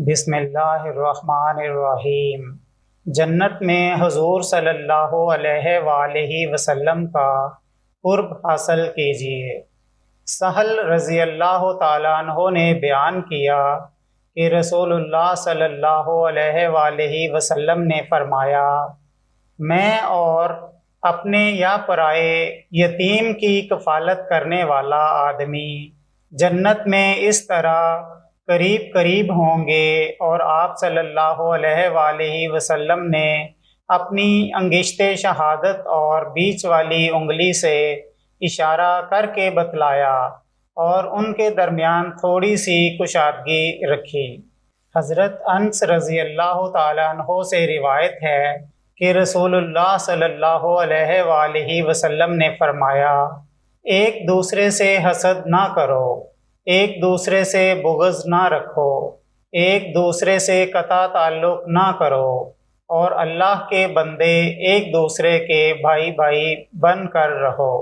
بسم اللہ الرحمن الرحیم۔ جنت میں حضور صلی اللہ علیہ وآلہ وسلم کا قرب حاصل کیجیے۔ سہل رضی اللہ تعالیٰ عنہ نے بیان کیا کہ رسول اللہ صلی اللہ علیہ وآلہ وسلم نے فرمایا، میں اور اپنے یا پرائے یتیم کی کفالت کرنے والا آدمی جنت میں اس طرح قریب قریب ہوں گے، اور آپ صلی اللہ علیہ وآلہ وسلم نے اپنی انگشت شہادت اور بیچ والی انگلی سے اشارہ کر کے بتلایا اور ان کے درمیان تھوڑی سی کشادگی رکھی۔ حضرت انس رضی اللہ تعالیٰ عنہ سے روایت ہے کہ رسول اللہ صلی اللہ علیہ وآلہ وسلم نے فرمایا، ایک دوسرے سے حسد نہ کرو، ایک دوسرے سے بغض نہ رکھو، ایک دوسرے سے قطع تعلق نہ کرو، اور اللہ کے بندے ایک دوسرے کے بھائی بھائی بن کر رہو۔